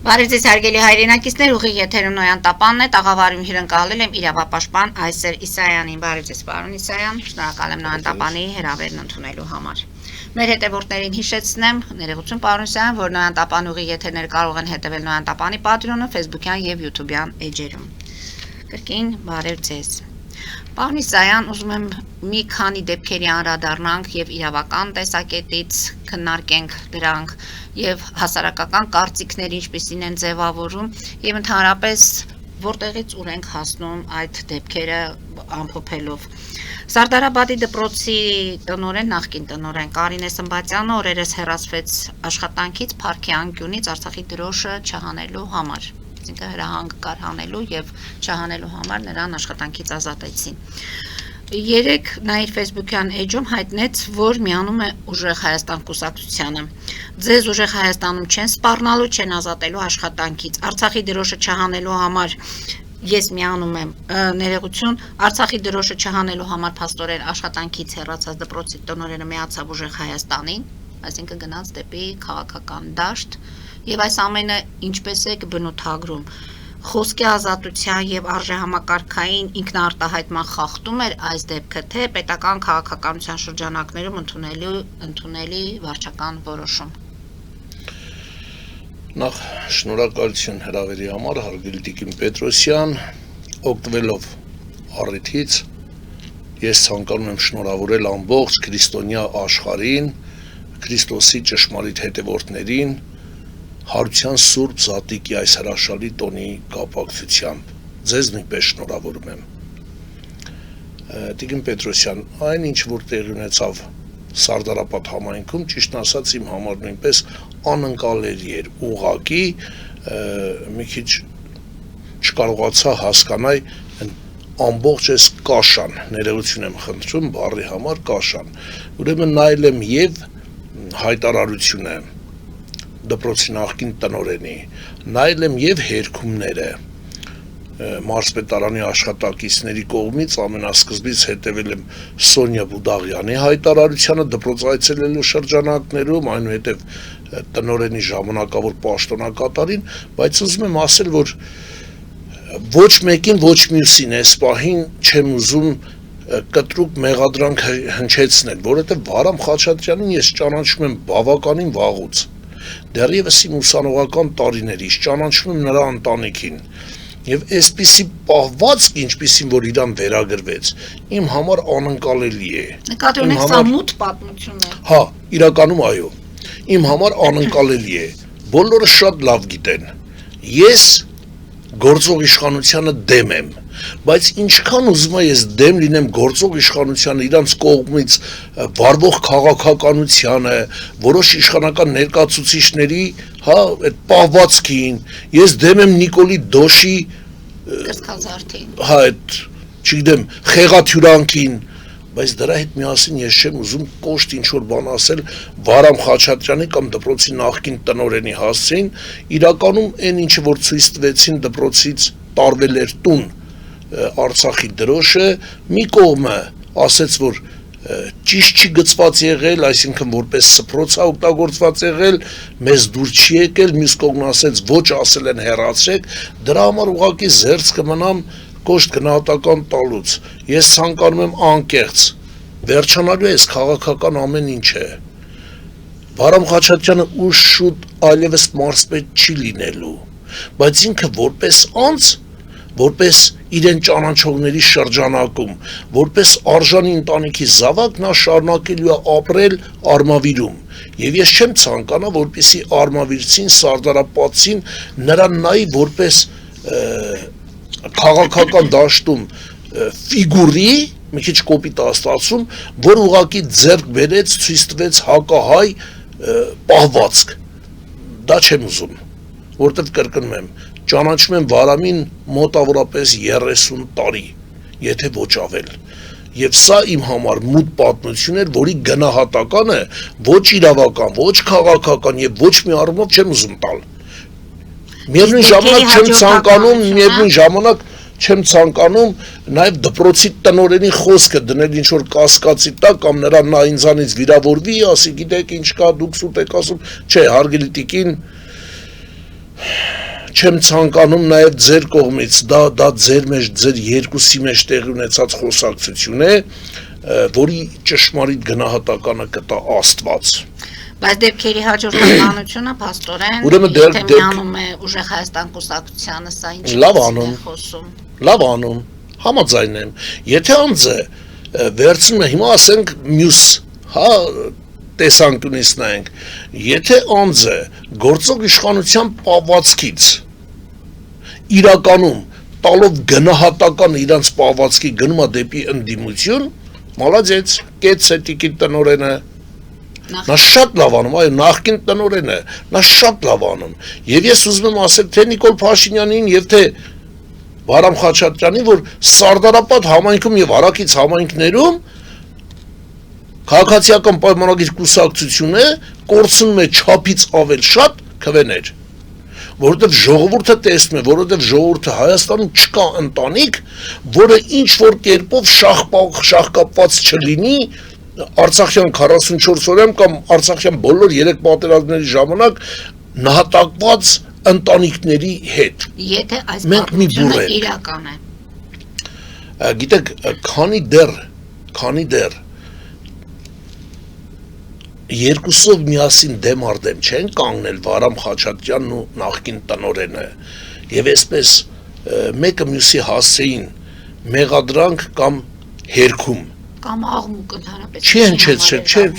Բարև ձեզ հարգելի հայրենակիցներ, ուղիղ եթերում Նոյան Տապանն է, տաղավարում հյուրընկալել եմ իրավապաշտպան Այսեր Իսայանին։ Բարև ձեզ, պարոն Իսայան, շնորհակալ եմ Նոյան Տապանի հրավերն ընդունելու համար։ Մեր հետևորդներին հիշեցնեմ, ներողություն պարոն Իսայան, որ Նոյան Տապան ուղիղ եթերներ կարող են հետևել Նոյան Տապանի Patreon-ը, Facebook-յան եւ YouTube-յան էջերում։ Կրկին բարև ձեզ։ Պարոն Իսայան, ուզում եմ մի քանի դեպքերի անդրադառնանք եւ իրավական տեսակետից քննարկենք դրանք եւ հասարակական կարծիքները ինչպիսին են ձևավորում եւ ընդհանրապես որտեղից ուր ենք հասնում այդ դեպքերը ամփոփելով։ Սարդարաբադի դպրոցի տնօրեն նախկին տնօրեն Կարինե Սմբատյանը օրերս հեռացվեց աշխատանքից Փարքի անկյունից Արցախի դրոշը չհանելու համար։ Այսինքն հրահանգ կար հանելու եւ չհանելու համար նրան աշխատանքից ազատեցին։ Երեք նա իր Facebook-յան էջում հայտնեց, որ միանում է Ուժեղ Հայաստան կուսակցությանը։ Ձեզ Ուժեղ Հայաստանում չեն սպառնալու, չեն ազատելու աշխատանքից։ Արցախի դրոշը չհանելու համար ես միանում եմ, ներողություն, Արցախի դրոշը չհանելու համար փաստորեն աշխատանքից հեռացած դպրոցի տնօրենը միացավ Ուժեղ Հայաստանին, այսինքն գնաց դեպի քաղաքական դաշտ, եւ այս ամենը ինչպես է բնութագրում։ Խոսքի ազատության եւ արժեհամակարգային ինքնաարտահայտման խախտում էր այս դեպքը, թե պետական քաղաքականության շրջանակներում ընդունելի վարչական որոշում։ Նախ շնորհակալություն հրավերի համար, հարգելի Տիկին Պետրոսյան, օգտվելով առիթից ես ցանկանում եմ շնորհավորել ամբողջ քրիստոնյա աշխարհին, Քրիստոսի ճշմարիտ հետևորդներին, Հարության Սուրբ Զատիկի այս հրաշալի տոնի կապակցությամբ ձեզ նույնպես շնորհավորում եմ։ Տիկին Պետրոսյան, այն ինչ որ տեղի ունեցավ Սարդարապատ համայնքում, ճիշտն ասած իմ համար նույնպես անընկալելի էր, ուղղակի մի քիչ չկարողացա հասկանալ ամբողջ այս կաշան, ներողություն եմ խնդրում բառի համար կաշան։ Ուրեմն նայել եմ եւ հայտարարությունը դպրոցի նախկին տնօրենի, նայել եմ եւ հերքումները մարզպետարանի աշխատակիցների կողմից ամենասկզբից հետևել եմ Սոնյա Բուդաղյանի հայտարարությանը դպրոց այցելելու շրջանակներում, այնուհետև տնօրենի ժամանակավոր պաշտոնակատարին, բայց ուզում եմ ասել, որ ոչ մեկին, ոչ մյուսին այս պահին չեմ ուզում կտրուկ մեղադրանք հնչեցնել, որովհետև Վարամ Խաչատրյանին ես ճանաչում եմ բավականին վաղուց։ Դեռևս իմ ուսանողական տարիներից ճանաչում եմ նրա ընտանիքին եւ այսպիսի պահվածք, ինչպիսին որ իրան վերագրվեց, իմ համար անընկալելի է։ Նկատի ունեք սա մութ պատմություն է։ Հա, իրականում այո։ Իմ համար անընկալելի է։ Բոլորը շատ լավ գիտեն։ Ես գործող իշխանությանը դեմ եմ, բայց ինչքան ուզում եմ ես դեմ լինեմ գործող իշխանությանը, իրանց կողմից վարվող քաղաքականությանը, որոշ իշխանական ներկայացուցիչների, հա, այդ պահվածքին, ես դեմ եմ Նիկոլի Դոշի կրծքազարդին, հա, այդ, չգիտեմ, խեղաթյուրանքին, բայց դրա հետ միասին ես չեմ ուզում կոշտ ինչ-որ բան ասել Վարամ Խաչատրյանի կամ դպրոցի նախկին տնօրենի հասցեին, իրականում այն ինչը որ ցույց տվեցին դպրոցից տարվել էր տուն Արցախի դրոշը, մի կողմը ասեց, որ ճիշտ չի գծված եղել, այսինքն որպես սփռոց է օգտագործված եղել, մեզ դուր չի եկել, մյուս կողմն ասեց ոչ ասել են հեռացրեք, դրա համար ուղղակի զերծ կմնամ կոշտ գնահատական տալուց։ Ես ցանկանում եմ անկեղծ վերջանալու է այս քաղաքական ամեն ինչը։ Վարամ Խաչատրյանը ուշ շուտ այլևս մարզպետ չի լինելու, բայց ինքը որպես անձ, որպես իրեն ճանաչողների շրջանակում, որպես արժանի ընտանիքի զավակ նա շարունակելու է ապրել Արմավիրում։ Եվ ես չեմ ցանկանա, որպեսզի Արմավիրցին, Սարդարապատցին նրան նայի որպես քաղաքական դաշտում ֆիգուրի, մի քիչ կոպիտ աստացում, որ ուղղակի ձեռք բերեց, ցույց տվեց հակահայ պահվածք։ Դա չեմ ուզում, որտեվ կրկնում եմ, ճանաչում եմ Վարամին մոտավորապես 30 տարի, եթե ոչ ավել։ Եվ սա իմ համար մութ պատմություն էր, որի գնահատականը ոչ իրավական, ոչ քաղաքական եւ ոչ մի առումով չեմ ուզում տալ։ Միևնույն ժամանակ չեմ ցանկանում նաև դպրոցի տնօրենի խոսքը դնել ինչ որ կասկածի տակ կամ նրան նա ինձանից վիրավորվի, ասի գիտեք ինչ կա, դուք սուտ եք ասում, չէ, հարգելի տիկին, չեմ ցանկանում նաև ձեր կողմից դա ձեր մեջ ձեր երկուսի մեջ տեղի ունեցած խոսակցություն է, որի ճշմարիտ գնահատականը կտա Աստված։ Բայց դեպքերի հաջորդականությունը փաստորեն Ուրեմն եթե միանում է ուժեղ Հայաստան կուսակցությանը, սա ինչ է խոսում։ Լավ անում, համաձայն եմ։ Եթե անձը վերցնում է, հիմա ասենք մյուս, տեսանկյունից նայենք, եթե անձը գործող իշխանության պահվածքից իրականում տալով գնահատական իրանց պահվածքի գնում է դեպի ընդդիմություն, մալադեց, կեց է տիկին տնօրենը, նա շատ լավ անում, այո, նախկին տնօրենը, նա շատ լավ անում, եւ ես ուզում եմ ասել թե Նիկոլ Փաշինյանին եւ թե Վարամ Խաչատրյանին, որ Սարդարապատ համայնքում եւ Արաքից համայնքներում քաղաքացիական պայմանագիր կուսակցությունը կորցնում է չափից ավել շատ քվեներ, որովհետեւ ժողովուրդը տեսնում է, որովհետեւ ժողովուրդը Հայաստանում չկա ընտանիք, որը ինչ որ կերպով շահկապված չլինի Արցախյան 44 օրյամ կամ Արցախյան բոլոր 3 պատերազմների ժամանակ նահատակված ընտանիքների հետ։ Եթե այս պատմությունը իրական է։ Գիտեք, քանի դեռ երկուսով միասին դեմ առ դեմ չեն կանգնել Վարամ Խաչատրյանն ու նախկին տնօրենը, եւ այսպես մեկը մյուսի հասցեին մեղադրանք կամ հերքում կամ աղմուկ ընդհանրապես չի հնչեցրել,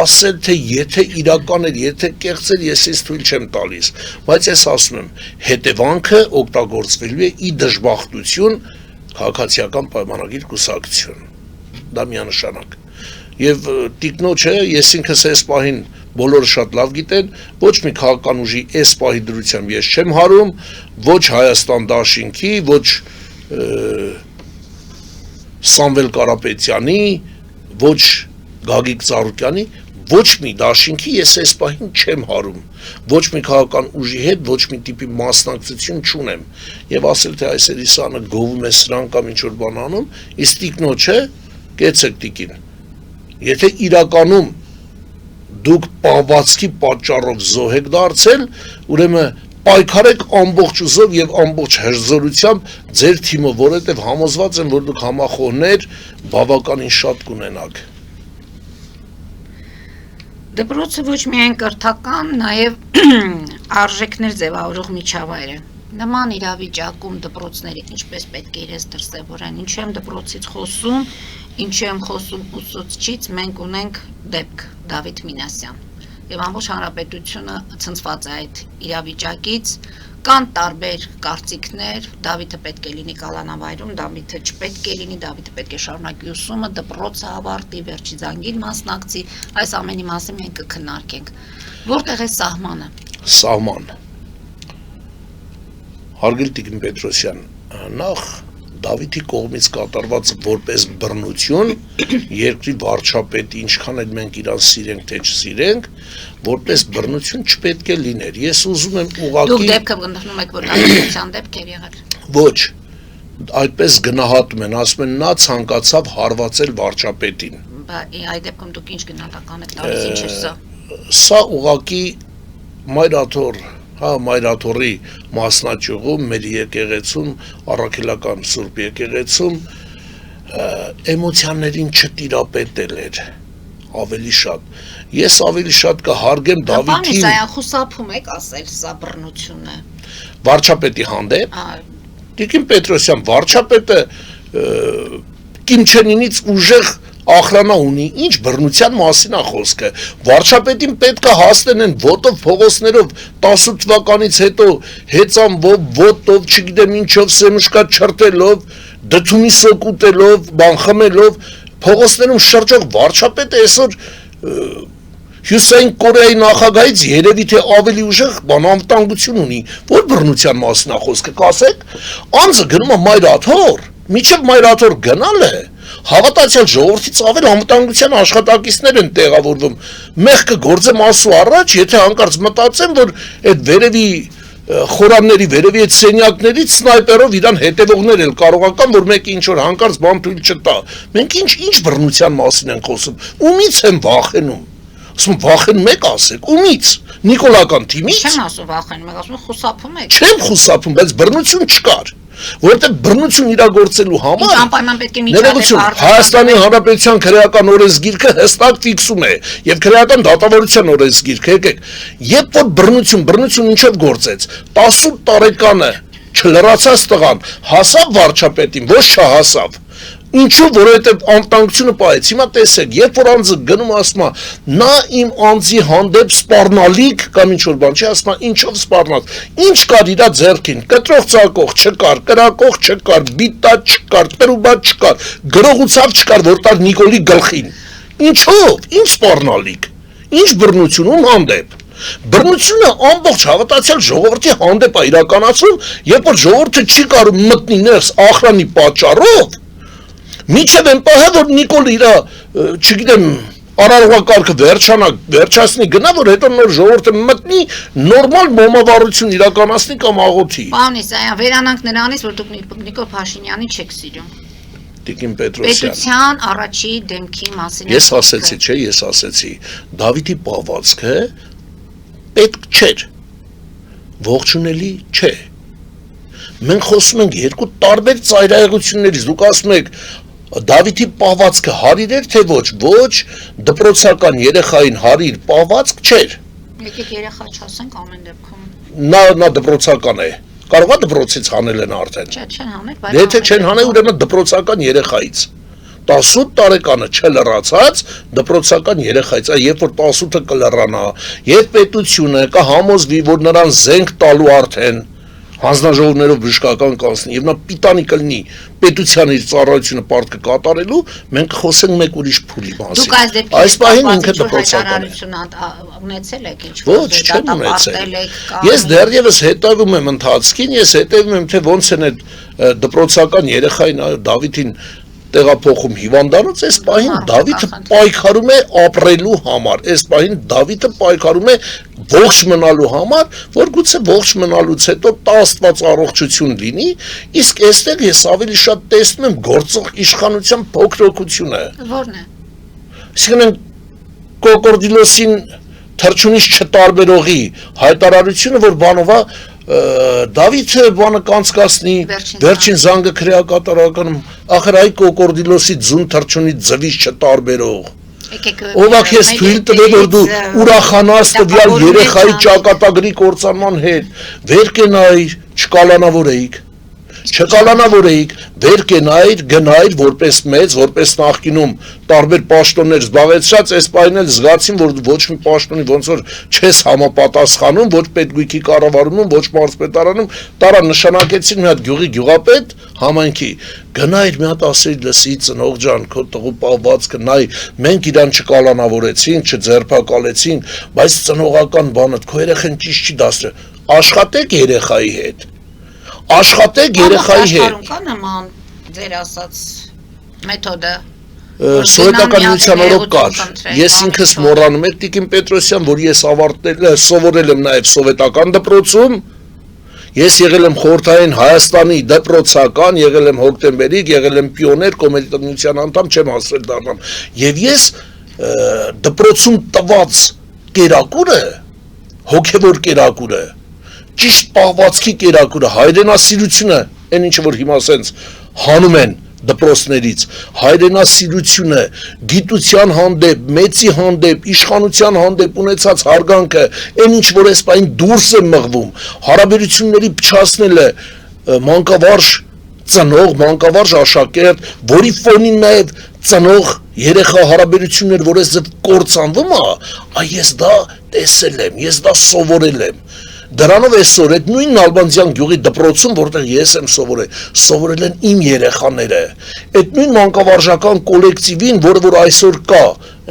ասել թե եթե իրական էր, եթե կեղծ էր, ես ինձ թույլ չեմ տալիս, բայց ես ասում եմ, հետևանքը օգտագործվելու է ի դժբախտություն քաղաքացիական պայմանագիր կուսակցություն, դա միանշանակ, եւ տիկնոջը ես ինքս այս պահին բոլորը շատ լավ գիտեն, ոչ մի քաղաքական ուժի այս պահի դրությամբ ես չեմ հարում, ոչ Հայաստան Դաշինքի, ոչ Սամվել Կարապետյանի, ոչ Գագիկ Ծառուկյանի, ոչ մի դաշինքի ես այս պահին չեմ հարում, ոչ մի քաղաքական ուժի հետ, ոչ մի տիպի մասնակցություն չունեմ, եւ ասել թե այս Էրիսանը գովում է սրան կամ ինչ որ բան անում, իսկ տիկնոջը կեցեք տիկին, եթե իրականում դուք պահվածքի պատճառով զոհ եք դարձել, ուրեմն պայքարեք ամբողջ ուզով եւ ամբողջ հերձորությամբ ձեր թիմը, որովհետեւ համոզված եմ, որ դուք համախոհներ բավականին շատ կունենաք։ Դպրոցը ոչ միայն կրթական, նաեւ արժեքներ ձևավորող միջավայր է։ Նման իրավիճակում դպրոցները ինչպես պետք է իրենց դրսևորեն, ինչու եմ դպրոցից խոսում, ինչու եմ խոսում ուսուցչից, մենք ունենք դեպք Դավիթ Մինասյան։ Եվ ամբողջ հանրապետությունը ցնցված է այդ իրավիճակից, կան տարբեր կարծիքներ, Դավիթը պետք է լինի կալանավայրում, Դավիթը չպետք է լինի, Դավիթը պետք է շարունակի ուսումը, դպրոցը ավարտի, վերջի զանգին մասնակցի, այս ամենի մասին մենք կքննարկենք։ Որտեղ է սահմանը։ Սահման։ Հարգելի տիկին Պետրոսյան, նախ Դավիթի կողմից կատարված որպես բռնություն, երկրի վարչապետի ինչքան էլ մենք իրան սիրենք, թե չսիրենք, որպես բռնություն չպետք է լիներ։ Ես ուզում եմ ուղղակի Դուք դեպքը գտնվում եք, որ դատության դեպք էր եղել։ Ոչ, այդպես գնահատում են, ասում են նա ցանկացավ հարվածել վարչապետին։ Այդ դեպքում դուք ինչ գնահատական եք տալիս, ինչ է սա։ Սա ուղղակի Մայրաթորի մասնաճյուղում, մեր եկեղեցում, առաքելական Սուրբ եկեղեցում էմոցիաներին չտիրապետել էր ավելի շատ։ Ես ավելի շատ կհարգեմ Դավիթին։ Սա խուսափում եք ասել, սա բռնություն է։ Վարչապետի հանդեպ։ Տիկին Պետրոսյան, վարչապետը Կիմ Չեն Ինից ուժեղ ախրանա ունի, ինչ բռնության մասին է խոսքը։ Վարչապետին պետք է հասնեն ոտով, փողոցներով 18 թվականից հետո հեծանվով, ոտով, չգիտեմ ինչով, սեմուշկա չրտելով, դդումի սոկ ուտելով, բան խմելով, փողոցներում շրջող վարչապետը այսօր Հյուսային Կորեայի նախագահից երևի թե ավելի ուժեղ անվտանգություն ունի, որ բռնության մասին է խոսքը, կասեք, անձը գնում է Մայրաթոր, միջև Մայրաթոր գնալը հավատացյալ ժողովրդից ավել անվտանգության աշխատակիցներ են տեղավորվում, մեղքը գործեմ ասու առաջ, եթե հանկարծ մտածեմ, որ այդ վերևի խորանների վերևի այդ սենյակներից սնայպերով իրան հետևողներ էլ կարողական, որ մեկը ինչ-որ հանկարծ բան թույլ չտա, մենք ինչ բռնության մասին ենք խոսում, ումից եմ վախենում, ասում վախենում եք ասեք, ումից, Նիկոլական թիմից։ Չեմ ասում վախենում եք, ասում եմ խուսափում եք։ Չեմ խուսափում, բայց բռնություն չկար, որովհետև բռնություն իրագործելու Ինչ համար անպայման պետք է միջադեպ Հայաստանի Հանրապետության քրեական օրենսգիրքը հստակ ֆիքսում է եւ քրեական դատավարության օրենսգիրքը, եկեք, երբ որ բռնություն ինչով գործեց, 18 տարեկանը չլրացած տղան հասավ վարչապետին, ոչ չհասավ։ Ինչու, որովհետև անտանկությունը պահեց։ Հիմա տեսեք, երբ որ անձը գնում ասում է, նա իմ անձի հանդեպ սպառնալիք կամ ինչ որ բան չի, ասում է ինչով սպառնած։ Ինչ կար իր ձեռքին, կտրող ծակող չկար, կրակող չկար, բիտա չկար, տրուբա չկար, գրողուցավ չկար, որ տար Նիկոլի գլխին։ Ինչով, ինչ սպառնալիք, ինչ բռնությունում հանդեպ։ Բռնությունը ամբողջ հավատացյալ ժողովրդի հանդեպ է իրականացում, երբ որ ժողովուրդը չի կարող մտնի ներս ախրանի պատճառով, միջև են պահը, որ Նիկոլը իրա, չգիտեմ, արարողակարգը վերջացնի գնա, որ հետո նոր ժողովուրդը մտնի նորմալ մոմավառություն իրականացնի կամ աղոթի։ Պարոն Իսայյան, վերանանք նրանից, որ դուք Նիկոլ Փաշինյանի չեք սիրում։ Տիկին Պետրոսյան։ Պետության առաջի դեմքի մասին։ Ես ասեցի, չէ, ես ասեցի, Դավիթի պահվածքը պետք չէր, ողջունելի չէ։ Մենք խոսում ենք երկու տարբեր ծայրահեղություններից, դուք ասում եք Դավիթի պահվածքը հարիր էր, թե ոչ, ոչ, դպրոցական երեխային հարիր պահվածք չէր։ Եկեք երեխա չասենք ամեն դեպքում։ Նա դպրոցական է, կարող է դպրոցից հանել են արդեն։ Չէ, չեն հանել, բայց Եթե չեն հանել, ուրեմն դպրոցական երեխայից։ 18 տարեկանը չլրացած դպրոցական երեխայից, երբ որ 18-ը կլրանա, եւ պետությունը կհամոզվի, որ նրան զենք տալու արդեն հանձնաժողովներով բժշկական կանցնի եւ նա պիտանի կլինի պետության իր ծառայությունը պարտքը կատարելու, մենք խոսենք մեկ ուրիշ փուլի մասին։ Այս պահին ինքը դպրոցական է։ Ունեցել եք ինչ Ոչ, չեմ ունեցել։ Ես դեռևս հետևում եմ ընթացքին, ես հետևում եմ, թե ոնց են այդ դպրոցական երեխային Դավիթին տեղափոխում հիվանդանոց, այս պահին Դավիթը պայքարում է ապրելու համար, այս պահին Դավիթը պայքարում է ողջ մնալու համար, որ գուցե ողջ մնալուց հետո տա Աստված առողջություն լինի, իսկ այստեղ ես ավելի շատ տեսնում եմ գործող իշխանության փոքրոքությունը։ Որն է։ Այսինքն Կոկորդիլոսին թռչունից չտարբերողի հայտարարությունը, որ բանով է Դավիթը բանը կանցկացնի, վերջին զանգը քրեակատարականում, ախր այ Կոկորդիլոսի ձուն թռչունից ձվից չտարբերող։ Ով է քեզ թույլ տվել, որ դու ուրախանաս տվյալ երեխայի ճակատագրի կործանման հետ, վեր կենայր, չկալանավորեիք, չկալանավորեիք, վեր կենայր, գնայր, որպես մեծ, որպես նախկինում տարբեր պաշտոններ զբաղեցրած, այս պահին էլ զգացին, որ ոչ մի պաշտոնի ոնց որ չես համապատասխանում, ոչ պետգույքի կառավարումում, ոչ մարզպետարանում, տարա նշանակեցին մի հատ գյուղի գյուղապետ համայնքի, գնայր մի հատ ասեի լսի ծնող ջան, քո տղու պահվածքը նայ, մենք իրան չկալանավորեցինք, չձերբակալեցինք, բայց ծնողական բանը քո երեխան ճիշտ չի դասրել, աշխատեք երեխայի հետ։ Աշխատեք երեխայի հետ։ Կա նման ձեր ասած մեթոդը։ Սովետական միության օրոք կար։ Ես ինքս մոռանում եմ Տիկին Պետրոսյան, որ ես սովորել եմ նաև սովետական դպրոցում։ Ես եղել եմ խորհրդային Հայաստանի դպրոցական, եղել եմ հոկտեմբերիկ, եղել եմ պիոներ, կոմիտեության անդամ, չեմ հասել դառնամ։ Եվ ես դպրոցում տված կերակուրը, հոգևոր կերակուրը, ճիշտ պահվածքի կերակուրը, հայրենասիրությունը, այն ինչը որ հիմա ասենց հանում են դպրոցներից, հայրենասիրությունը, գիտության հանդեպ, մեծի հանդեպ, իշխանության հանդեպ ունեցած հարգանքը, այն ինչ որ այս պահին դուրս է մղվում, հարաբերությունների փչացնելը, մանկավարժ ծնող, մանկավարժ աշակերտ, որի ֆոնին նաև ծնող երեխա հարաբերություններ, որ այս ձև կործանվում է, ես դա տեսել եմ, ես դա սովորել եմ։ Դրանով այսօր այդ նույն Նալբանդյան գյուղի դպրոցում, որտեղ ես եմ սովորել են իմ երեխաները, այդ նույն մանկավարժական կոլեկտիվին, որը որ այսօր կա,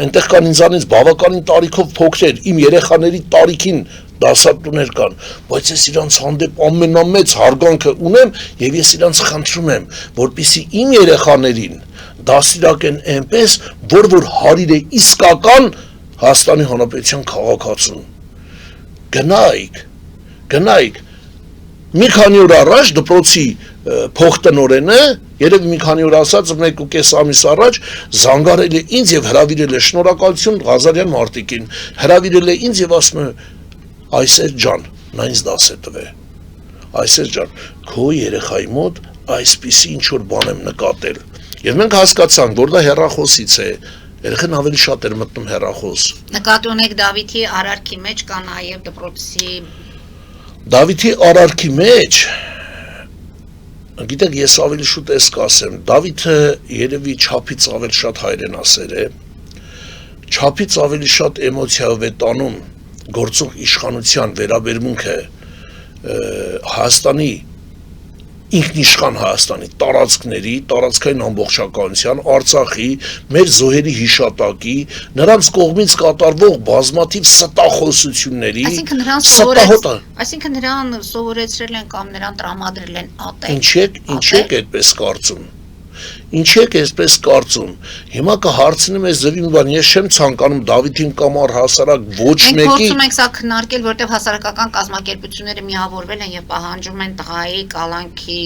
այնտեղ կան ինձանից բավականին տարիքով փոքրեր, իմ երեխաների տարիքին դասատուներ կան, բայց ես իրանց հանդեպ ամենամեծ հարգանքը ունեմ եւ ես իրանց խնդրում եմ, որպեսզի իմ երեխաներին դասիրակեն այնպես, որ հարիր է իսկական Հայաստանի Հանրապետության քաղաքացուն։ Գնայք, մի քանի օր առաջ դպրոցի փոխտնօրենը երևի մի քանի օր ասած 1.5 ամիս առաջ զանգարել է ինձ եւ հրավիրել է շնորհակալություն Ղազարյան մարտիկին հրավիրել է ինձ եւ ասում է Այսեր ջան նա ինձ դաս է տվել Այսեր ջան քո երեխայի մոտ այսպիսի ինչ որ բան եմ նկատել եւ մենք հասկացանք որ դա հեռախոսից է երեխան ավելի շատ էր մտնում հեռախոս Նկատի ունեք Դավիթի արարքի մեջ կա նաեւ դպրոցի Դավիթի արարքի մեջ Գիտեք, ես ավելի շուտ ես կասեմ, Դավիթը երևի չափից ավելի շատ հայրենասեր է, չափից ավելի շատ էմոցիայով է տանում գործող իշխանության վերաբերմունքը Հայաստանի ինքնիշխան Հայաստանի տարածքների, տարածքային ամբողջականության, Արցախի, մեր զոհերի հիշատակի, նրանց կողմից կատարվող բազմաթիվ ստախոսությունների, Այսինքն նրան սովորեցրել են կամ նրան տրամադրել են ատել։ Ինչ եք այդպես կարծում։ Ինչ եք այսպես կարծում։ Հիմա կհարցնեմ ես ձևի մի բան, ես չեմ ցանկանում Դավիթին կամ առհասարակ ոչ մեկի։ Մենք փորձում ենք սա քննարկել, որտեղ հասարակական կազմակերպությունները միավորվել են եւ պահանջում են տղայի կալանքի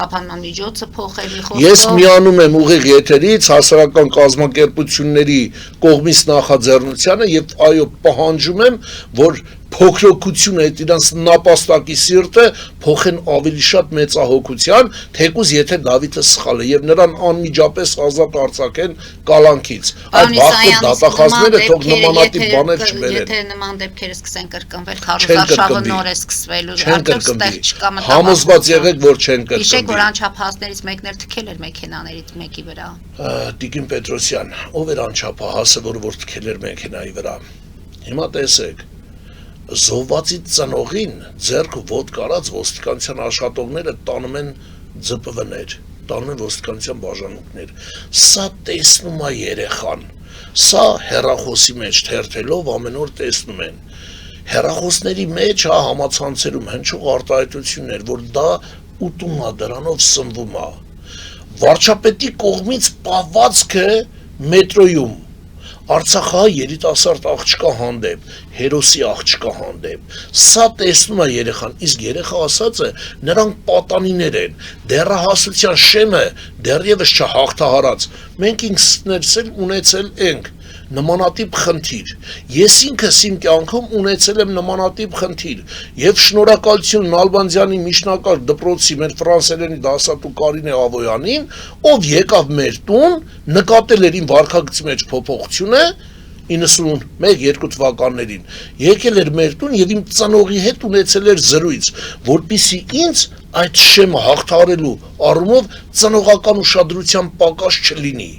խափանման միջոցը փոխել խոսքով։ Ես միանում եմ ուղիղ եթերից հասարակական կազմակերպությունների կողմից նախաձեռնությանը եւ այո պահանջում եմ, որ փոքրοκությունը այդ իրանց նապաստակի սիրտը փոխեն ավելի շատ մեծահոգության, թեկուզ եթե Դավիթը սխալ է եւ նրան անմիջապես ազատ արձակեն կալանքից։ Այդ վաղը դատախազները թող նմանատիպ բաներ չբերեն։ Եթե նման դեպքերը սկսեն կրկնվել, քարոզարշավը նոր է սկսվելու, արդյոք ստեղ չկա մտահոգություն։ Համոզված եղեք, որ չեն կրկնվի։ Իշեք, որ անչափահասներից մեկն էլ թքել էր մեքենաներից մեկի վրա։ Տիկին Պետրոսյան, ով էր անչափահասը, որ թքել էր մեքենայի վրա։ Հիմա տեսեք Զոհվածի ծնողին ձեռքը ոտք արած ոստիկանության աշխատողները տանում են ՁՊՎ-ներ, տանում են ոստիկանության բաժանմունքներ։ Սա տեսնում է երեխան, սա հեռախոսի մեջ թերթելով ամեն օր տեսնում են։ Հեռախոսների մեջ համացանցերում հնչող արտահայտություններ, որ դա ուտում է, դրանով սնվում է։ Վարչապետի կողմից պահվածքը մետրոյում Արցախահայ երիտասարդ աղջկա հանդեպ, հերոսի աղջկա հանդեպ, սա տեսնում է երեխան, իսկ երեխա ասած է, նրանք պատանիներ են, դեռահասության շեմը դեռևս չհաղթահարած, մենք ինքներս էլ ունեցել ենք նմանատիպ խնդիր, ես ինքս իմ կյանքում ունեցել եմ նմանատիպ խնդիր, և շնորհակալություն Նալբանդյանի միջնակարգ դպրոցի մեր ֆրանսերենի դասատու Կարինե Ավոյանին, ով եկավ մեր տուն, նկատել էր իմ վարքագծի մեջ փոփոխությունը 91-2 թվականներին, եկել էր մեր տուն և իմ ծնողի հետ ունեցել էր զրույց, որպեսզի ինձ այդ շեմը հաղթահարելու առումով ծնողական ուշադրության պակաս չլինի,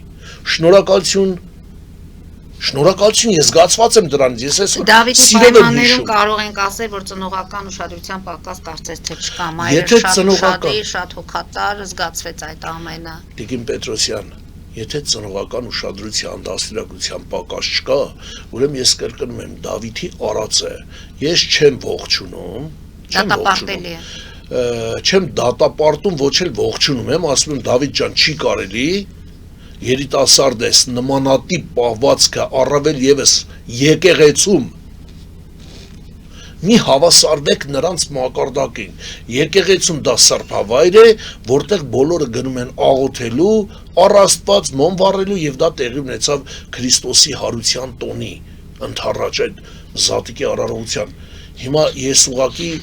Շնորհակալություն ես զգացված եմ դրանից, ես այսօր Դավիթի սիրել եմ պայմաններում հիշում։ կարող ենք ասել, որ ծնողական ուշադրության պակաս կարծես թե չկա, մայրը շատ հոգատար զգացվեց այդ ամենը։ Տիկին Պետրոսյան, եթե ծնողական ուշադրության դաստիարակության պակաս չկա, ուրեմն ես կրկնում եմ Դավիթի արածը, ես չեմ ողջունում, Դատապարտելի է։ Չեմ դատապարտում, ոչ էլ ողջունում եմ, ասում եմ Դավիթ ջան, չի կարելի երիտասարդ ես նմանատիպ պահվածքը առավել եւս եկեղեցում մի հավասարվեք նրանց մակարդակին եկեղեցում դա սրբավայր է որտեղ բոլորը գնում են աղոթելու առ Աստված մոմ վառելու եւ դա տեղի ունեցավ Քրիստոսի հարության տոնի ընդառաջ այդ զատիկի արարողության հիմա ես ուղղակի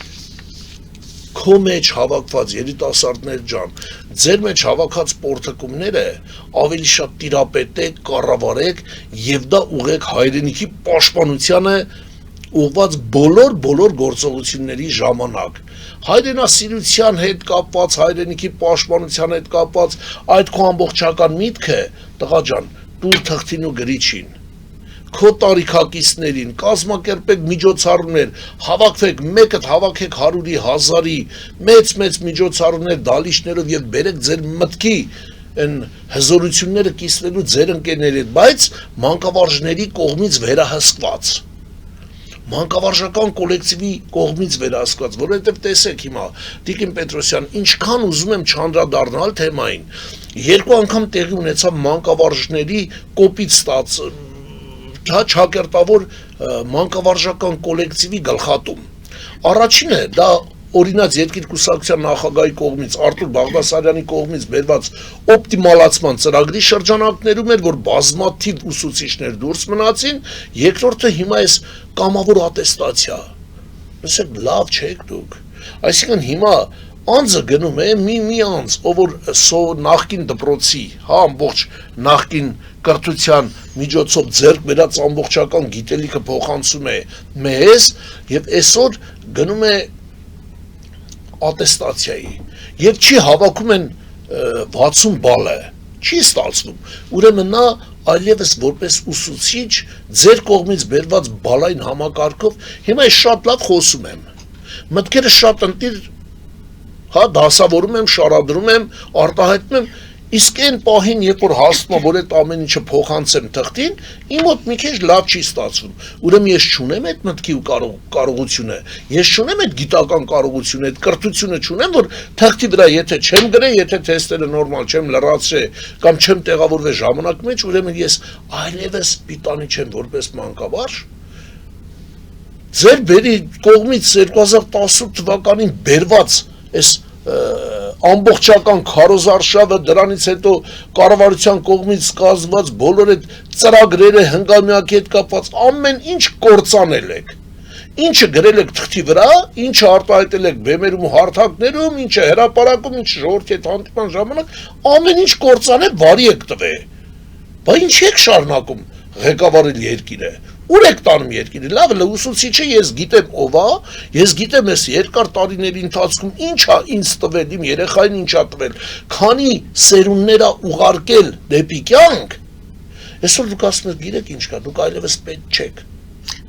քո մեջ հավաքված երիտասարդներ ջան, ձեր մեջ հավաքած պորտակումները ավելի շատ տիրապետեք, կառավարեք եւ դա ուղեք հայրենիքի պաշտպանությանը ուղված բոլոր գործողությունների ժամանակ։ Հայրենասիրության հետ կապված, հայրենիքի պաշտպանության հետ կապված այդ քո ամբողջական միտքը, տղա ջան, տուր թղթին ու գրիչին։ Քո տարիքակիցներին կազմակերպեք միջոցառումներ, հավաքվեք, մեկը հավաքեք 100-ի, 1000-ի, մեծ միջոցառումներ դալիչներով եւ բերեք ձեր մտքի այն հզորությունները կիսվելու ձեր ընկերների հետ, բայց մանկավարժների կողմից վերահսկված։ Մանկավարժական կոլեկտիվի կողմից վերահսկված, որովհետև տեսեք հիմա, Տիկին Պետրոսյան, ինչքան ուզում եմ չանդրադառնալ թեմային, 2 անգամ տեղի ունեցավ մանկավարժների կոպիտ չակերտավոր մանկավարժական կոլեկտիվի գլխատում։ Առաջինը դա օրինաց երկիր կուսակցության նախագահի կողմից Արտուր Բաղդասարյանի կողմից բերված օպտիմալացման ծրագրի շրջանակներում էր, որ բազմաթիվ ուսուցիչներ դուրս մնացին, երկրորդը հիմա էս կամավոր ատեստացիա։ Ասեք լավ չեք դուք։ Այսինքն հիմա անձը գնում է մի անձ, ով որ նախկին դպրոցի, հա ամբողջ նախկին կրթության միջոցով ձեռք բերած ամբողջական գիտելիքը փոխանցում է մեզ եւ այսօր գնում է ատեստացիայի եւ չի հավաքում են 60 բալը, չի ստացվում, ուրեմն նա այլևս որպես ուսուցիչ ձեր կողմից բերված բալային համակարգով հիմա ես շատ լավ խոսում եմ, մտքերը շատ ընտիր հա դասավորում եմ, շարադրում եմ, արտահայտում եմ, իսկ այն պահին, երբ որ հասնում եմ, որ այդ ամեն ինչը փոխանցեմ թղթին, իմ մոտ մի քիչ լավ չի ստացվում։ Ուրեմն ես չունեմ այդ մտքի ու կարողությունը, ես չունեմ այդ գիտական կարողությունը, այդ կրթությունը չունեմ, որ թղթի վրա եթե չեմ գրե, եթե թեստերը նորմալ չեմ լրացրե կամ չեմ տեղավորվել ժամանակ մեջ, ուրեմն ես այլևս պիտանի չեմ որպես մանկավարժ։ Ձեր բերի կողմից 2018 թվականին բերված այս ամբողջական քարոզարշավը դրանից հետո կառավարության կողմից կազմված բոլոր այդ ծրագրերը հնգամյակի հետ կապված ամեն ինչ կործանել եք, ինչը գրել եք թղթի վրա, ինչը արտահայտել եք բեմերում ու հարթակներում, ինչը հրապարակում, ինչը ժողովրդի հետ հանդիպման ժամանակ ամեն ինչ կործանել վարի եք տվել, բա ինչ եք շարունակում ղեկավարել երկիրը, ուր եք տանում երկիրը, լավ է ուսուցիչը ես գիտեմ ով է, ես գիտեմ այս երկար տարիների ընթացքում ինչ է ինձ տվել, իմ երեխային ինչ է տվել, քանի սերունդներ է ուղարկել դեպի կյանք, այսօր դուք ասում եք գիրեք ինչ կա, դուք այլևս պետք չեք։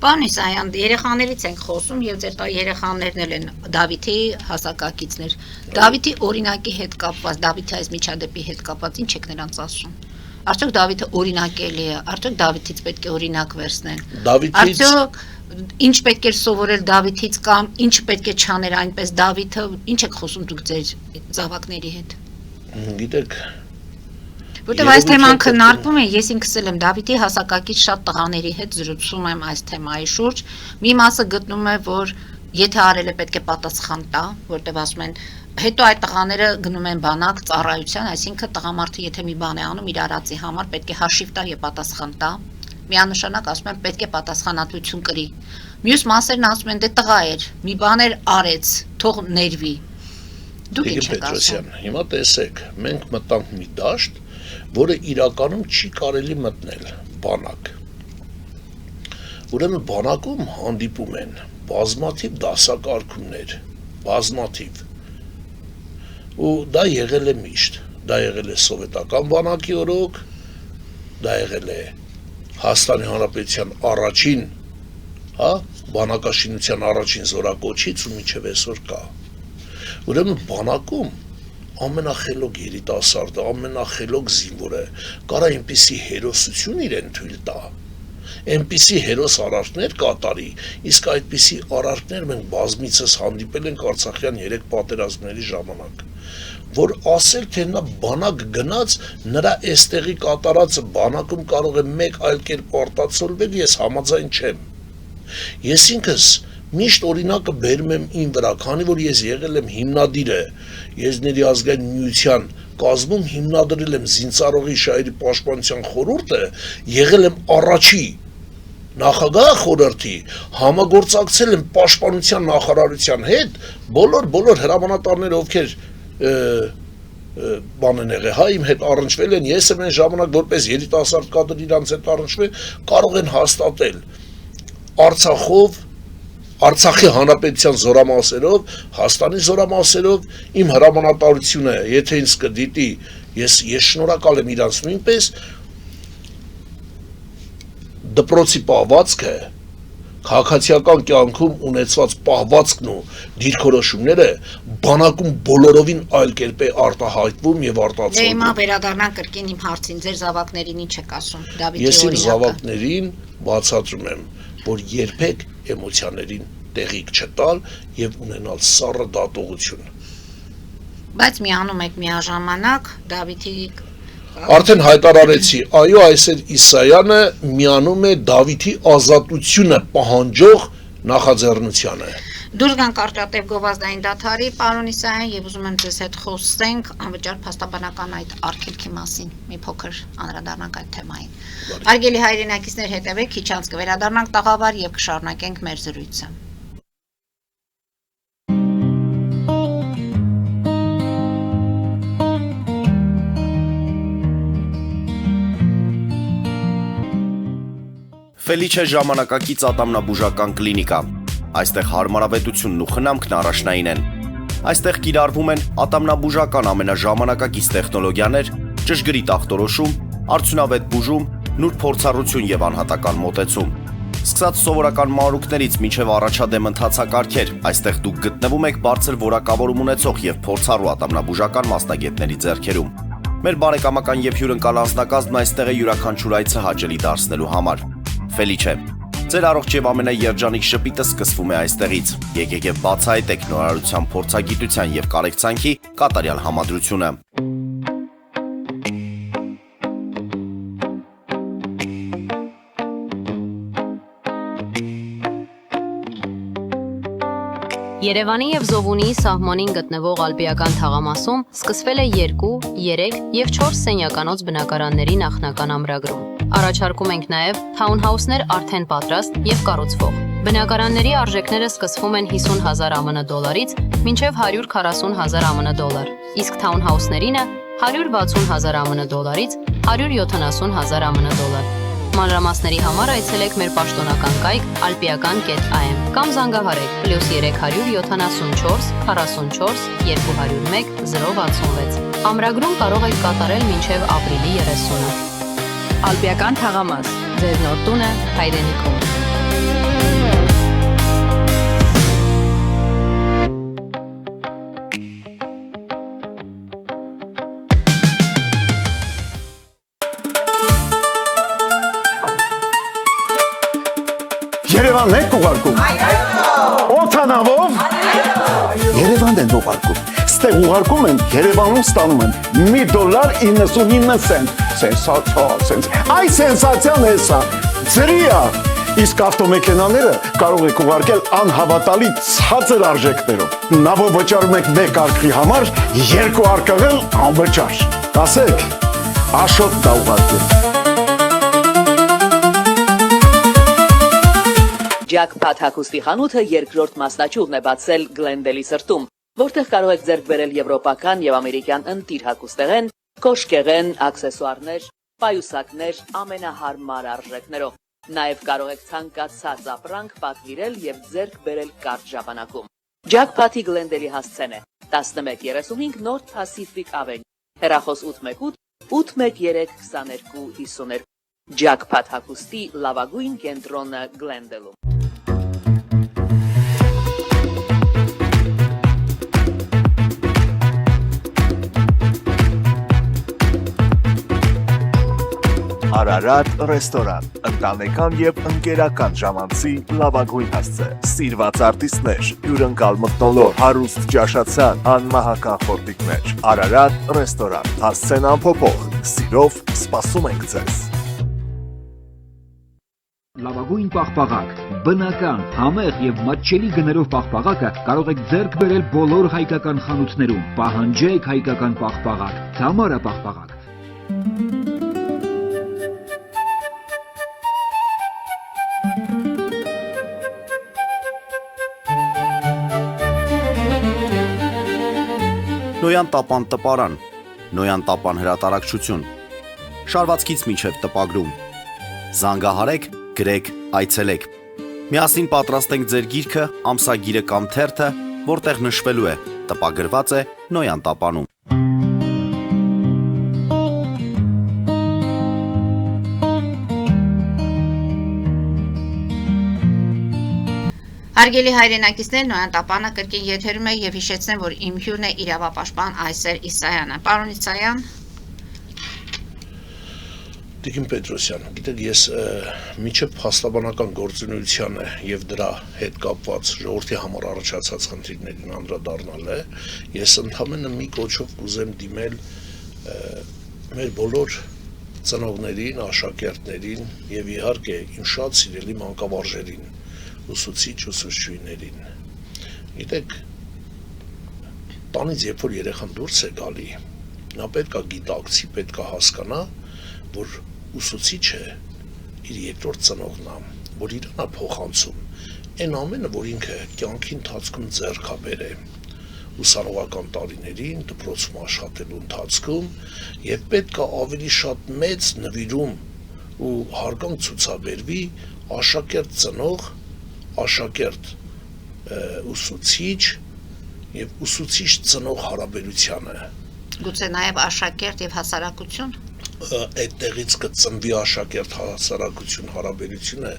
Պարոն Իսայյան, երեխաներից ենք խոսում եւ ձեր երեխաներն էլ են Դավիթի հասակակիցներ։ Դավիթի օրինակի հետ կապված, Դավիթի այս միջադեպի հետ կապված ինչ եք նրանց ասում։ Արդյոք Դավիթը օրինակելի է, արդյոք Դավիթից պետք է օրինակ վերցնեն։ Արդյոք ինչ պետք է սովորել Դավիթից կամ ինչ պետք է չաներ այնպես Դավիթը, ինչ եք խոսում դուք ձեր զավակների հետ։ Գիտեք, որտեւ այս թեման քննարկվում է, ես ինքս էլ եմ Դավիթի հասակակից շատ տղաների հետ զրուցում եմ այս թեմայի շուրջ։ Մի մասը գտնում է, որ եթե արել է պետք է պատասխան տա, որտեւ ասում են հետո այդ տղաները գնում են բանակ ծառայության, այսինքն տղամարդը եթե մի բան է անում իր արածի համար պետք է հաշիվ տա եւ պատասխան տա։ Միանշանակ ասում են պետք է պատասխանատվություն կրի։ Մյուս մասերն ասում են դե տղա էր, մի բաներ արեց, թող ներվի։ Դուք ինչ եք ասում։ Հիմա տեսեք, մենք մտանք մի դաշտ, որը իրականում չի կարելի մտնել բանակ։ Ուրեմն բանակում հանդիպում են բազմաթիվ դասակարգումներ, բազմաթիվ ու դա եղել է միշտ, դա եղել է սովետական բանակի օրոք, դա եղել է Հայաստանի Հանրապետության առաջին, հա, բանակաշինության առաջին զորակոչից ու մինչև այսօր կա։ Ուրեմն բանակում ամենախելոք երիտասարդը, ամենախելոք զինվորը կարա այնպիսի հերոսություն իրեն թույլ տա, այնպիսի հերոս արարքներ կատարի, իսկ այդպիսի արարքներ մենք բազմիցս հանդիպել ենք Արցախյան 3 պատերազմների ժամանակ, որ ասել թե նա բանակ գնաց, նրա այստեղի կատարածը բանակում կարող է մեկ այլ կերպ արտացոլվել, ես համաձայն չեմ։ Ես ինքս միշտ օրինակը բերում եմ իմ վրա, քանի որ ես եղել եմ հիմնադիրը, Եզների ազգային միության կազմում հիմնադրել եմ Զինծառողի շահերի պաշտպանության խորհուրդը, եղել եմ առաջի նախագահ խորհրդի, համագործակցել եմ պաշտպանության նախարարության հետ, բոլոր հրամանատարները, ովքեր բան են եղել, հա, իմ հետ առնչվել են, ես եմ այն ժամանակ որպես երիտասարդ կադր իրանց հետ առնչվել, կարող են հաստատել Արցախով, Արցախի Հանրապետության զորամասերով, Հայաստանի զորամասերով, իմ հրամանատարությունը, եթե ինձ կդիտի, ես շնորհակալ եմ իրանց նույնպես, դպրոցի պահվածքը, քաղաքացիական կյանքում ունեցված պահվածքն ու դիրքորոշումները բանակում բոլորովին այլ կերպ է արտահայտվում եւ արտացոլվում։ Դե հիմա վերադառնանք կրկին իմ հարցին, ձեր զավակներին ինչ եք ասում, Դավիթի Ես իմ օրինակը։ զավակներին բացատրում եմ, որ երբեք էմոցիաներին տեղիք չտալ եւ ունենալ սառը դատողություն։ Բայց միանում եք միաժամանակ Դավիթի Արդեն հայտարարեցի, այո, այսօր Իսայանը միանում է Դավիթի ազատությունը պահանջող նախաձեռնությանը։ Դուրս գանք կարճատև գովազդային դադարի, պարոն Իսայան, եւ ուզում եմ ձեզ հետ խոսենք անվճար փաստաբանական այդ արգելքի մասին։ Մի փոքր անդրադառնանք այդ թեմային։ Արգելի հայրենակիցներ, հետևեք, քիչ անց կվերադառնանք տաղավար եւ կշարունակենք մեր զրույցը։ Ֆելիչե ժամանակակից ատամնաբուժական կլինիկա։ Այստեղ հարմարավետությունն ու խնամքն առաջնային են։ Այստեղ կիրառվում են ատամնաբուժական ամենաժամանակակից տեխնոլոգիաներ, ճշգրիտ ախտորոշում, արդյունավետ բուժում, նուրբ փորձառություն եւ անհատական մոտեցում։ Սկսած սովորական մանրուքներից մինչև առաջադեմ ընթացակարգեր, այստեղ դուք գտնվում եք բարձր որակավորում ունեցող եւ փորձառու ատամնաբուժական մասնագետների ձեռքերում։ Մեր բարեկամական եւ հյուրընկալ անձնակազմն այստեղ է յուրաքանչյուր այցը հաճելի դարձնելու համար։ Ֆելիչե, ձեր առողջ եւ ամենաերջանիկ շպիտը սկսվում է այստեղից։ Եկեք եւ բացահայտեք նորարարության փորձագիտության եւ կարեկցանքի կատարյալ համադրությունը։ Երևանի եւ Զովունիի սահմանին գտնվող Ալպիական թաղամասում սկսվել է 2, 3 եւ 4 սենյականոց բնակարանների նախնական ամրագրում։ Առաջարկում ենք նաեւ թաունհաուսներ արդեն պատրաստ եւ կառուցվող։ Բնակարանների արժեքները սկսվում են 50,000 ԱՄՆ դոլարից մինչև 140,000 ԱՄՆ դոլար, իսկ թաունհաուսներինը 160,000 ԱՄՆ դոլարից 170,000 ԱՄՆ դոլար։ Մանրամասների համար այցելեք մեր պաշտոնական կայք alpiakan.am կամ զանգահարեք +374 44 201 066։ Ամրագրում կարող եք կատարել մինչև ապրիլի 30-ը։ Ալպիական թաղամաս, ձեր նոր տունը հայրենիքում։ Երևանն եք ուղարկում։ Օթանավով։ Երևանն են ուղարկում։ Ստեղ ուղարկում են, Երևանում ստանում են $1.99 Սենսացիա։ Այ սենսացիան է սա։ Ծրիա։ Իսկ ավտոմեքենաները կարող եք ուղարկել անհավատալի ցածր արժեքներով։ Նավով վճարում եք 1 արկղի համար, 2 արկղել անվճար։ Ասեք, Աշոտ դա ուղարկել։ Jackpot հագուստի խանութը երկրորդ մասնաճյուղն է բացել Գլենդելի սրտում, որտեղ կարող եք ձեռք բերել եվրոպական եւ ամերիկյան ընտիր հագուստեղեն, կոշկեղեն, աքսեսուարներ, պայուսակներ ամենահարմար արժեքներով։ Նաեւ կարող եք ցանկացած ապրանք պատվիրել եւ ձեռք բերել կարճ ժամանակում։ Jackpot-ի Գլենդելի հասցեն է 1135 North Pacific Avenue, հեռախոս 818 813 2252։ Jackpot հագուստի լավագույն կենտրոնը Գլենդելում։ Արարատ ռեստորան, ընտանեկան եւ ընկերական ժամանցի լավագույն հասցե, սիրված արտիստներ, հյուրընկալ մթնոլորտ, հարուստ ճաշացան, անմահական խորտիկներ։ Արարատ ռեստորան, հասցեն անփոփոխ, սիրով սպասում ենք ձեզ։ Լավագույն պաղպաղակ, բնական, համեղ եւ մատչելի գներով պաղպաղակը կարող եք ձեռք բերել բոլոր հայկական խանութներում։ Պահանջեք հայկական պաղպաղակ, Թամարա պաղպաղակ։ Նոյան տապան տպարան, Նոյան տապան հրատարակչություն, շարվածքից մինչև տպագրում, զանգահարեք, գրեք, այցելեք, միասին պատրաստենք ձեր գիրքը, ամսագիրը կամ թերթը, որտեղ նշվելու է, տպագրված է Նոյան տապանում։ Հարգելի հայրենակիցներ, Նոյան տապանը կրկին եթերում է եւ հիշեցնեմ, որ իմ հյուրն է իրավապաշտպան Այսեր Իսայանը։ Պարոն Իսայան։ Տիկին Պետրոսյան, գիտեք, ես միջև փաստաբանական գործունեությանը եւ դրա հետ կապված ժողովրդի համար առաջացած խնդիրներին անդրադառնալ է, ես ընդհանրապես մի կոչով կուզեմ դիմել մեր բոլոր ծնողներին, աշակերտներին եւ իհարկե իմ շատ սիրելի մանկավարժերին, ուսուցիչ ուսուցչուհիներին։ Գիտեք, տանից երբ որ երեխան դուրս է գալի, նա պետք է գիտակցի, պետք է հասկանա, որ ուսուցիչը իր երկրորդ ծնողն է, որ իրան է փոխանցում այն ամենը, որ ինքը կյանքի ընթացքում ձեռք է բերել ուսանողական տարիներին, դպրոցում աշխատելու ընթացքում եւ պետք է ավելի շատ մեծ նվիրում ու հարգանք ցուցաբերվի աշակերտ ծնող, աշակերտ ուսուցիչ եւ ուսուցիչ ծնող հարաբերությանը։ Գուցե նաև աշակերտ եւ հասարակություն։ Այդտեղից կծնվի աշակերտ հասարակություն հարաբերությունը,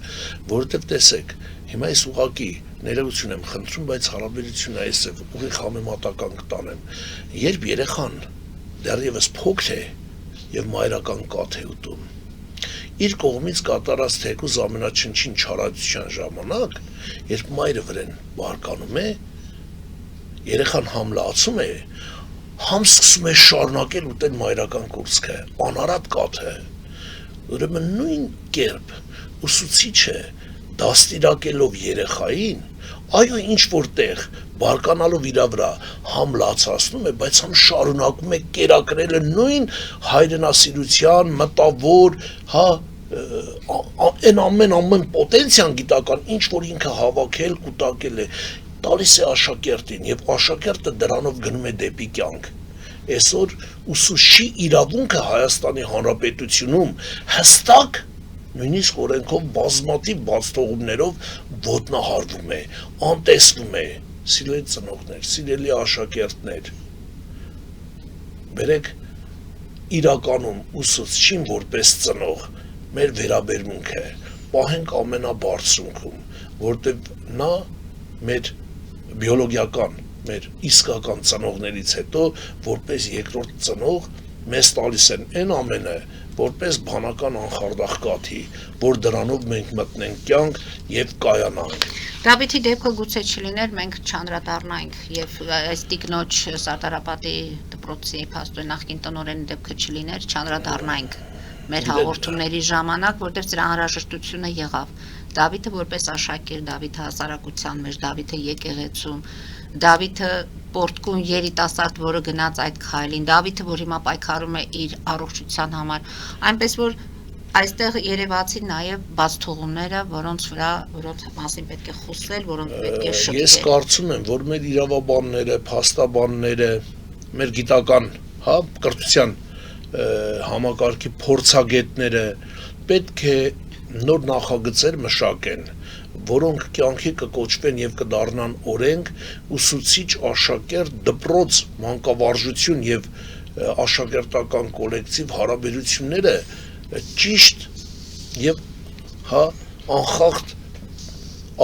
որովհետև տեսեք, հիմա ես ուղղակի ներողություն եմ խնդրում, բայց հարաբերությունը այս է ուղիղ համեմատական կտանեմ։ Երբ երեխան դեռևս փոքր է եւ մայրական կաթ է ուտում, իր կողմից կատարած թեկուզ ամենաչնչին չարացության ժամանակ, երբ մայրը վրան բարկանում է, երեխան համ լացում է, համ սկսում է շարունակել ուտել մայրական կուրծքը, անարատ կաթը, ուրեմն նույն կերպ ուսուցիչը դաստիարակելով երեխային, այո ինչ որտեղ բարկանալով իր վրա համ լացացնում է, բայց համ շարունակում է կերակրելը նույն հայրենասիրության, մտավոր, հա, այն ամեն պոտենցիան գիտական, ինչ որ ինքը հավաքել, կուտակել է, տալիս է աշակերտին եւ աշակերտը դրանով գնում է դեպի կյանք։ Այսօր ուսուցչի իրավունքը Հայաստանի Հանրապետությունում հստակ նույնիսկ օրենքով բազմաթիվ բացթողումներով ոտնահարվում է, անտեսվում է։ Սիրելի ծնողներ, սիրելի աշակերտներ, բերեք իրականում ուսուցչին որպես ծնող մեր վերաբերմունքը պահենք ամենաբարձրունքում, որտեղ նա մեր բիոլոգիական, մեր իսկական ծնողներից հետո, որպես երկրորդ ծնող, մեզ տալիս են այն ամենը, որպես բանական անխարդախ կաթի, որ դրանով մենք մտնենք կյանք եւ կայանանք։ Դավիթի դեպքը գուցե չլիներ, մենք չանդրադառնայինք եւ այս տիկնոջ Սարդարապատի դպրոցի փաստորեն նախկին տնօրենի դեպքը չլիներ, չանդրադառնայինք մեր հաղորդումների ժամանակ, որտեղ դրա անհրաժեշտությունը եղավ։ Դավիթը որպես աշակերտ, Դավիթը հասարակության մեջ, Դավիթը եկեղեցում, Դավիթը պորտկուն երիտասարդ, որը գնաց այդ քայլին, Դավիթը, որ հիմա պայքարում է իր առողջության համար, այնպես որ այստեղ երևացին նաև բացթողումները, որոնց մասին պետք է խոսել, որոնք պետք է շփվել։ Ես կարծում եմ, որ մեր իրավաբանները, փաստաբանները, մեր գիտական, հա, կրթության համակարգի փորձագետները պետք է նոր նախագծեր մշակեն, որոնք կյանքի կկոչվեն եւ կդառնան օրենք ուսուցիչ, աշակերտ, դպրոց, մանկավարժություն եւ աշակերտական կոլեկտիվ հարաբերությունները ճիշտ եւ հա անխախտ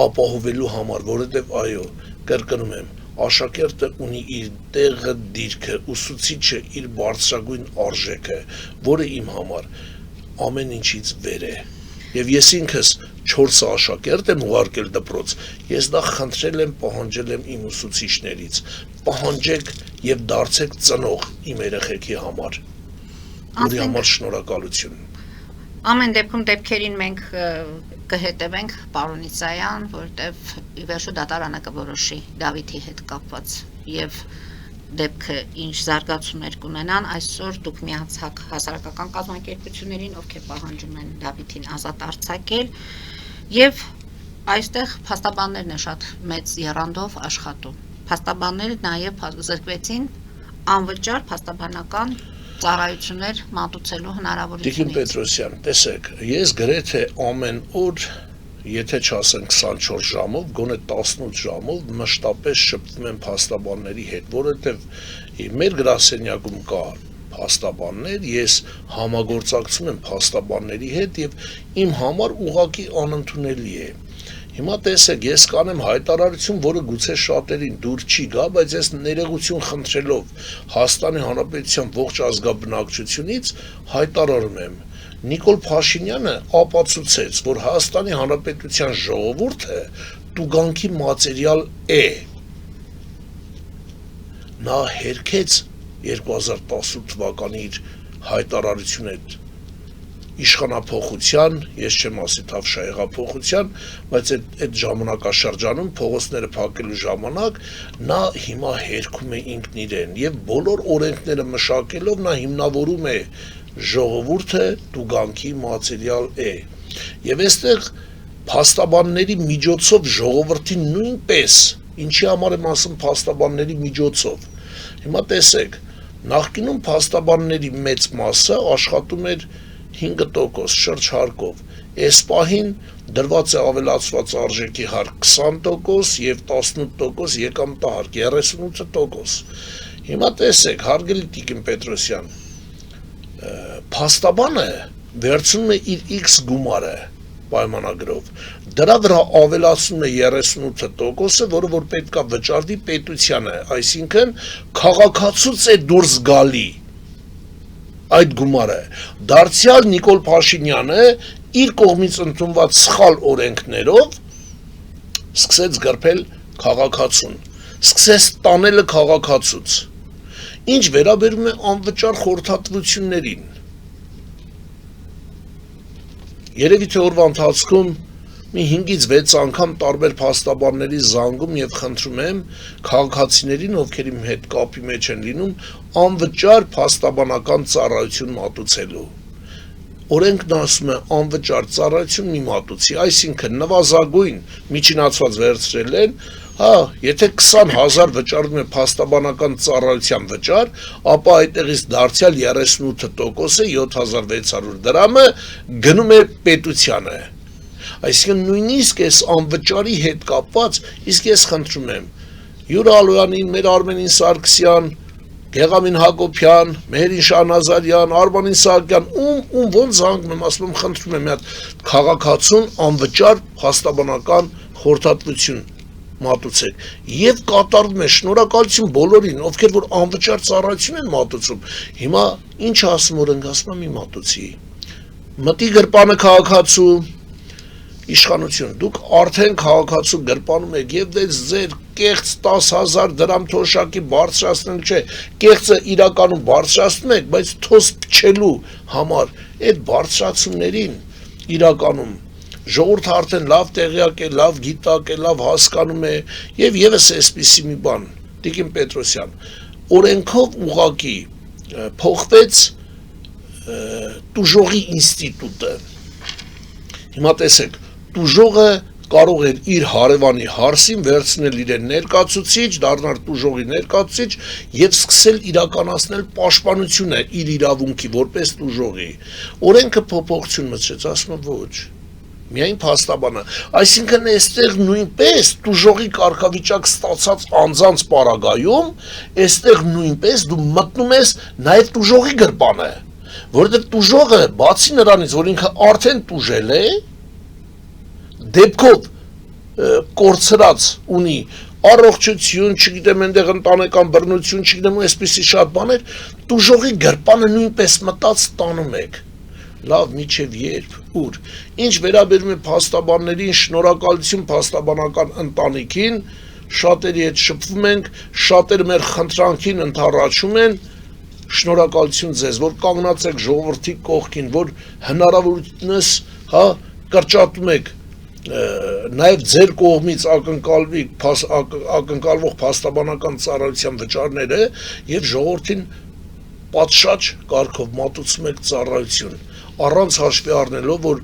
ապահովելու համար, որովհետեւ այո, կրկնում եմ, աշակերտը ունի իր տեղը, դիրքը, ուսուցիչը իր բարձրագույն արժեքը, որը իմ համար ամեն ինչից վեր է։ Եվ ես ինքս 4 աշակերտ եմ ուղարկել դպրոց, ես դա խնդրել եմ, պահանջել եմ իմ ուսուցիչներից, պահանջեք եւ դարձեք ծնող իմ երեխեքի համար, որի համար շնորհակալություն։ Ամեն դեպքում դեպքերին մենք կհետևենք, պարոն Իսայան, որտեվ ի վերջո դատարանը կորոշի Դավիթի հետ կապված եւ դեպքը ինչ զարգացումներ կունենան, այսօր դուք միացաք հասարակական կազմակերպություններին, ովքեր պահանջում են Դավիթին ազատ արձակել եւ այստեղ փաստաբաններն են շատ մեծ եռանդով աշխատում։ Փաստաբանները նաեւ զրկվեցին անվճար փաստաբանական ծառայություններ մատուցելու հնարավորությունից։ Տիկին Պետրոսյան, տեսեք, ես գրեթե ամեն օր, եթե չասեն 24 ժամով, գոնե 18 ժամով մշտապես շփվում եմ փաստաբանների հետ, որովհետև մեր գրասենյակում կա փաստաբաններ, ես համագործակցում եմ փաստաբանների հետ եւ իմ համար ուղղակի անընդունելի է։ Հիմա տեսեք, ես կանեմ հայտարարություն, որը գուցե շատերին դուր չի գա, բայց ես ներողություն խնդրելով Հայաստանի Հանրապետության ողջ ազգաբնակչությունից հայտարարում եմ. Նիկոլ Փաշինյանը ապացուցեց, որ Հայաստանի Հանրապետության ժողովուրդը տուգանքի մատերիալ է։ Նա հերքեց 2018 թվականի իր հայտարարությունը իշխանափոխության, ես չեմ ասի թավշահեղափոխության, բայց այդ ժամանակաշրջանում փողոցները փակելու ժամանակ նա հիմա հերքում է ինքն իրեն եւ բոլոր օրենքները մշակելով նա հիմնավորում է ժողովուրդը տուգանքի մատերիալ է։ Եվ այստեղ փաստաբանների միջոցով ժողովրդին նույնպես, ինչի համար եմ ասում փաստաբանների միջոցով։ Հիմա տեսեք, նախկինում փաստաբանների մեծ մասը աշխատում էր 5% շրջհարկով, այս պահին դրված է ավելացված արժեքի հարկ 20% եւ 18% եկամտահարկ 38%։ Հիմա տեսեք, հարգելի Տիկին Պետրոսյան, փաստաբանը վերցնում է իր X գումարը պայմանագրով, դրա վրա ավելացնում է 38%-ը, որը որ պետք է վճարվի պետությանը, այսինքն քաղաքացուց է դուրս գալի այդ գումարը, դարձյալ Նիկոլ Փաշինյանը իր կողմից ընդունված սխալ օրենքներով սկսեց գրփել քաղաքացուն, սկսեց տանելը քաղաքացուց, ինչ վերաբերում է անվճար խորհրդատվություններին։ Երևի թե օրվա ընթացքում մի 5-ից 6 անգամ տարբեր փաստաբանների զանգում եւ խնդրում եմ քաղաքացիներին, ովքեր իմ հետ կապի մեջ են լինում, անվճար փաստաբանական ծառայություն մատուցելու։ Օրենքն ասում է անվճար ծառայություն մի մատուցի, այսինքն նվազագույն միջինացված վերցրել են, եթե 20,000 վճարվում է փաստաբանական ծառայության վճար, ապա այդտեղից դարձյալ 38%-ը 7600 դրամը գնում է պետությանը։ Այսինքն նույնիսկ այս անվճարի հետ կապված, իսկ ես խնդրում եմ Յուրա Ալոյանին, մեր Արմենին Սարգսյան, Գեղամին Հակոբյան, Մեհերին Շահնազարյան, Արմանին Սահակյան, ում ոնց զանգում եմ, ասում եմ, խնդրում եմ մի հատ քաղաքացուն անվճար փաստաբանական խորհրդատվություն մատուցեք եւ կատարվում է, շնորհակալություն բոլորին, ովքեր որ անվճար ծառայություն են մատուցում։ Հիմա ինչ ասում օրենք, ասում եմ, մի մատուցի։ Մտի գրպանը քաղաքացու իշխանություն, դուք արդեն քաղաքացու գրպանում եք եւ ձեր կեղծ 10,000 դրամ թոշակի բարձրացնել չէ, կեղծը իրականում բարձրացնում եք, բայց թոս փչելու համար այդ բարձրացումներին իրականում ժողովուրդը արդեն լավ տեղյակ է, լավ գիտակ է, լավ հասկանում է եւ եւս այսպիսի մի բան, Տիկին Պետրոսյան, օրենքով ուղղակի փոխվեց տուժողի ինստիտուտը։ Հիմա տեսեք, տուժողը կարող էր իր հարևանի հարսին վերցնել իրեն ներկայացուցիչ, դառնալ տուժողի ներկայացուցիչ եւ սկսել իրականացնել պաշտպանությունը իր իրավունքի որպես տուժողի։ Օրենքը փոփոխություն մտցրեց, ասում եմ ոչ։ Միայն փաստաբանը, այսինքն այստեղ նույնպես տուժողի կարգավիճակ ստացած անձանց պարագայում, այստեղ նույնպես դու մտնում ես նաեւ տուժողի գրպանը, որովհետեւ տուժողը բացի նրանից, որ ինքը արդեն տուժել է, դեպքով կորցրած ունի առողջություն, չգիտեմ, այնտեղ ընտանեկան բռնություն, չգիտեմ, այսպիսի շատ բաներ, տուժողի գրպանը նույնպես մտած տանում եք։ Լավ, միջև երբ, ուր։ Ինչ վերաբերում է փաստաբաններին, շնորհակալություն փաստաբանական ընտանիքին, շատերի հետ շփվում ենք, շատերը մեր խնդրանքին ընդառաջում են, շնորհակալություն ձեզ, որ կանգնած եք ժողովրդի կողքին, որ հնարավորությունս, կրճատում եք նաև ձեր կողմից ակնկալվող փաստաբանական ծառայության վճարները եւ ժողովրդին պատշաճ կարգով մատուցում եք ծառայություն, առանց հաշվի առնելով, որ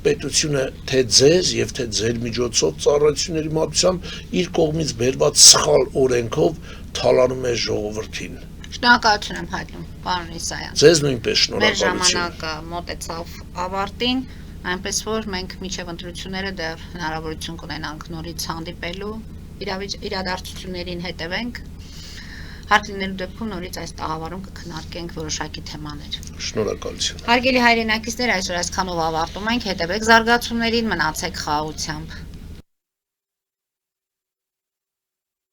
պետությունը թե ձեզ եւ թե ձեր միջոցով ծառայությունների մատուցությամբ իր կողմից բերված սխալ օրենքով թալանում է ժողովրդին։ Շնորհակալություն եմ հայտնում, պարոն Իսայան։ Ձեզ նույնպես Մեր շնորհակալություն։ ժամանակը մոտեցավ ավարտին, այնպես որ մենք միջև ընտրությունները դեռ հնարավորություն կունենանք նորից հանդիպելու, իրադարձություններին հետևենք, հարկ լինելու դեպքում նորից այս տաղավարում կքննարկենք որոշակի թեմաներ։ Շնորհակալություն։ Հարգելի հայրենակիցներ, այսօր այսքանով ավարտում ենք, հետևեք զարգացումներին, մնացեք խաղաղությամբ։